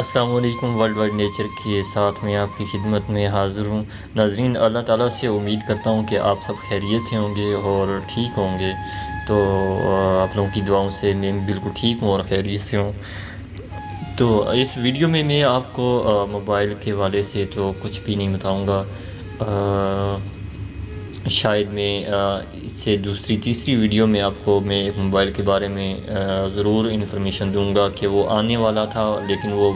السلام علیکم۔ World wide nature کے ساتھ میں آپ کی خدمت میں حاضر ہوں۔ ناظرین، اللہ تعالیٰ سے امید کرتا ہوں کہ آپ سب خیریت سے ہوں گے اور ٹھیک ہوں گے۔ تو آپ لوگوں کی دعاؤں سے میں بالکل ٹھیک ہوں اور خیریت سے ہوں۔ تو اس ویڈیو میں میں آپ کو موبائل کے حوالے سے تو کچھ بھی نہیں بتاؤں گا۔ شاید میں اس سے دوسری تیسری ویڈیو میں آپ کو میں ایک موبائل کے بارے میں ضرور انفارمیشن دوں گا کہ وہ آنے والا تھا، لیکن وہ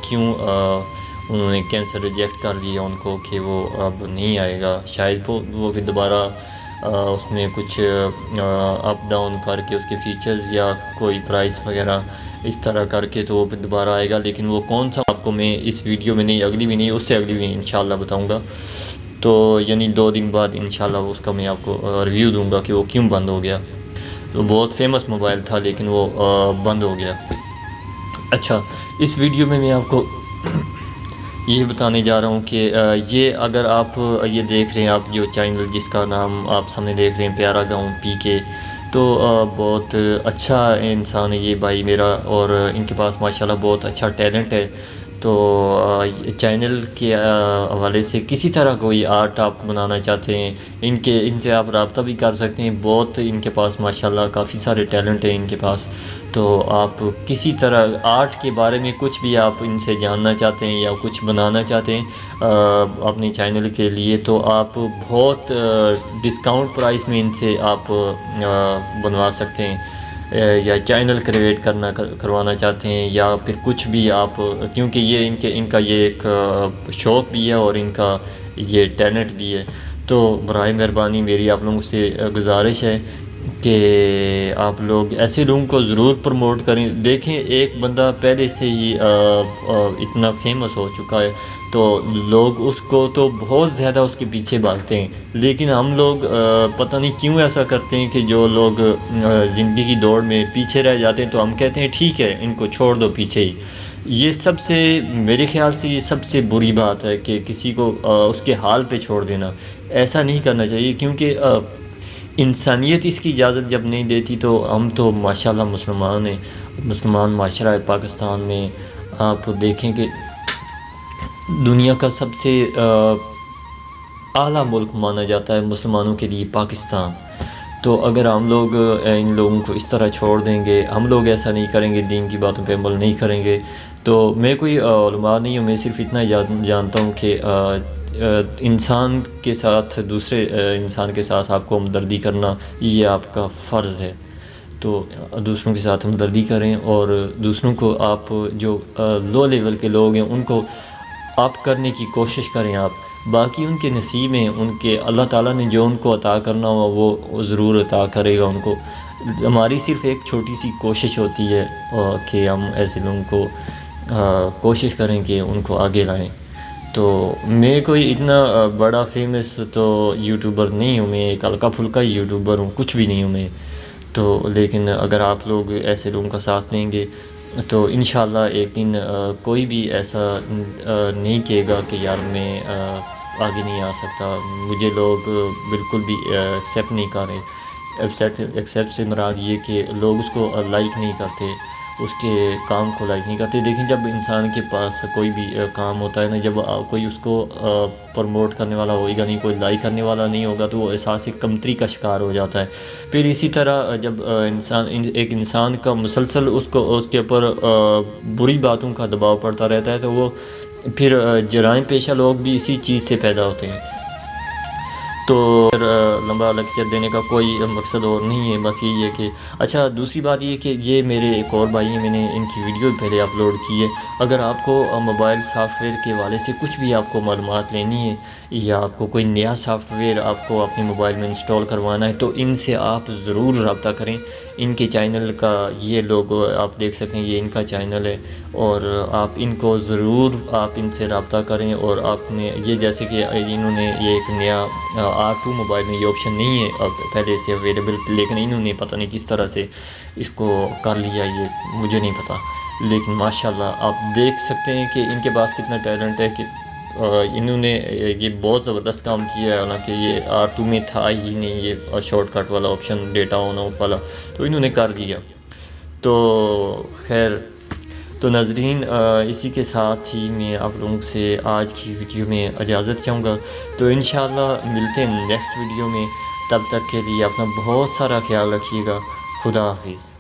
کیوں انہوں نے کینسل ریجیکٹ کر دیا ان کو کہ وہ اب نہیں آئے گا۔ شاید وہ پھر دوبارہ اس میں کچھ اپ ڈاؤن کر کے اس کے فیچرز یا کوئی پرائس وغیرہ اس طرح کر کے تو وہ پھر دوبارہ آئے گا، لیکن وہ کون سا آپ کو میں اس ویڈیو میں نہیں، اگلی بھی نہیں، اس سے اگلی بھی انشاءاللہ بتاؤں گا۔ تو یعنی 2 دن بعد انشاءاللہ اس کا میں آپ کو ریویو دوں گا کہ وہ کیوں بند ہو گیا۔ تو بہت فیمس موبائل تھا لیکن وہ بند ہو گیا۔ اچھا، اس ویڈیو میں آپ کو یہ بتانے جا رہا ہوں کہ یہ اگر آپ یہ دیکھ رہے ہیں، آپ جو چینل جس کا نام آپ سامنے دیکھ رہے ہیں پیارا گاؤں PK، تو بہت اچھا انسان ہے یہ بھائی میرا، اور ان کے پاس ماشاءاللہ بہت اچھا ٹیلنٹ ہے۔ تو چینل کے حوالے سے کسی طرح کوئی آرٹ آپ بنانا چاہتے ہیں، ان سے آپ رابطہ بھی کر سکتے ہیں۔ بہت ان کے پاس ماشاءاللہ کافی سارے ٹیلنٹ ہیں ان کے پاس۔ تو آپ کسی طرح آرٹ کے بارے میں کچھ بھی آپ ان سے جاننا چاہتے ہیں یا کچھ بنانا چاہتے ہیں اپنے چینل کے لیے، تو آپ بہت ڈسکاؤنٹ پرائس میں ان سے آپ بنوا سکتے ہیں، یا چینل کریٹ کروانا چاہتے ہیں، یا پھر کچھ بھی آپ، کیونکہ یہ ان کا یہ ایک شوق بھی ہے اور ان کا یہ ٹیلنٹ بھی ہے۔ تو برائے مہربانی میری آپ لوگوں سے گزارش ہے کہ آپ لوگ ایسے لوگوں کو ضرور پروموٹ کریں۔ دیکھیں، ایک بندہ پہلے سے ہی اتنا فیمس ہو چکا ہے تو لوگ اس کو تو بہت زیادہ اس کے پیچھے بھاگتے ہیں، لیکن ہم لوگ پتہ نہیں کیوں ایسا کرتے ہیں کہ جو لوگ زندگی کی دوڑ میں پیچھے رہ جاتے ہیں تو ہم کہتے ہیں ٹھیک ہے ان کو چھوڑ دو پیچھے ہی۔ یہ سب سے، میرے خیال سے یہ سب سے بری بات ہے کہ کسی کو اس کے حال پہ چھوڑ دینا۔ ایسا نہیں کرنا چاہیے، کیونکہ انسانیت اس کی اجازت جب نہیں دیتی تو ہم تو ماشاءاللہ مسلمان ہیں، مسلمان معاشرہ ہے پاکستان میں۔ آپ دیکھیں کہ دنیا کا سب سے اعلیٰ ملک مانا جاتا ہے مسلمانوں کے لیے پاکستان۔ تو اگر ہم لوگ ان لوگوں کو اس طرح چھوڑ دیں گے، ہم لوگ ایسا نہیں کریں گے، دین کی باتوں پہ عمل نہیں کریں گے، تو میں کوئی علماء نہیں ہوں، میں صرف اتنا جانتا ہوں کہ انسان کے ساتھ، دوسرے انسان کے ساتھ آپ کو ہمدردی کرنا یہ آپ کا فرض ہے۔ تو دوسروں کے ساتھ ہمدردی کریں، اور دوسروں کو آپ جو لو لیول کے لوگ ہیں ان کو آپ کرنے کی کوشش کریں۔ آپ باقی ان کے نصیب میں، ان کے اللہ تعالیٰ نے جو ان کو عطا کرنا ہوا وہ ضرور عطا کرے گا ان کو۔ ہماری صرف ایک چھوٹی سی کوشش ہوتی ہے کہ ہم ایسے لوگوں کو کوشش کریں کہ ان کو آگے لائیں۔ تو میں کوئی اتنا بڑا فیمس تو یوٹیوبر نہیں ہوں، میں ایک ہلکا پھلکا ہی یوٹیوبر ہوں، کچھ بھی نہیں ہوں میں تو۔ لیکن اگر آپ لوگ ایسے لوگوں کا ساتھ دیں گے تو انشاءاللہ ایک دن کوئی بھی ایسا نہیں کہے گا کہ یار میں آگے نہیں آ سکتا، مجھے لوگ بالکل بھی ایکسیپٹ نہیں کر رہے۔ ایکسیپٹ سے مراد یہ کہ لوگ اس کو لائک نہیں کرتے، اس کے کام کو لائک نہیں کرتے۔ دیکھیں، جب انسان کے پاس کوئی بھی کام ہوتا ہے نا، جب کوئی اس کو پروموٹ کرنے والا ہوئے گا نہیں، کوئی لائک کرنے والا نہیں ہوگا، تو وہ احساس کمتری کا شکار ہو جاتا ہے۔ پھر اسی طرح جب ایک انسان کا مسلسل اس کے اوپر بری باتوں کا دباؤ پڑتا رہتا ہے تو وہ پھر جرائم پیشہ لوگ بھی اسی چیز سے پیدا ہوتے ہیں۔ تو لمبا لیکچر دینے کا کوئی مقصد اور نہیں ہے، بس یہی ہے کہ اچھا، دوسری بات یہ کہ یہ میرے ایک اور بھائی ہیں، میں نے ان کی ویڈیو پہلے اپلوڈ کی ہے۔ اگر آپ کو موبائل سافٹ ویئر کے حوالے سے کچھ بھی آپ کو معلومات لینی ہے، یا آپ کو کوئی نیا سافٹ ویئر آپ کو اپنے موبائل میں انسٹال کروانا ہے، تو ان سے آپ ضرور رابطہ کریں۔ ان کے چینل کا یہ لوگو آپ دیکھ سکتے ہیں، یہ ان کا چینل ہے، اور آپ ان کو ضرور آپ ان سے رابطہ کریں۔ اور آپ نے یہ، جیسے کہ انہوں نے یہ ایک نیا R2 موبائل میں یہ آپشن نہیں ہے اب پہلے سے اویلیبل، لیکن انہوں نے پتہ نہیں کس طرح سے اس کو کر لیا، یہ مجھے نہیں پتہ، لیکن ماشاءاللہ آپ دیکھ سکتے ہیں کہ ان کے پاس کتنا ٹیلنٹ ہے کہ انہوں نے یہ بہت زبردست کام کیا ہے۔ حالانکہ یہ R2 میں تھا ہی نہیں یہ شارٹ کٹ والا آپشن، ڈیٹا آن آف والا، تو انہوں نے کر دیا۔ تو خیر، تو ناظرین اسی کے ساتھ ہی میں آپ لوگوں سے آج کی ویڈیو میں اجازت چاہوں گا، تو انشاءاللہ ملتے ہیں نیکسٹ ویڈیو میں، تب تک کے لیے اپنا بہت سارا خیال رکھیے گا، خدا حافظ۔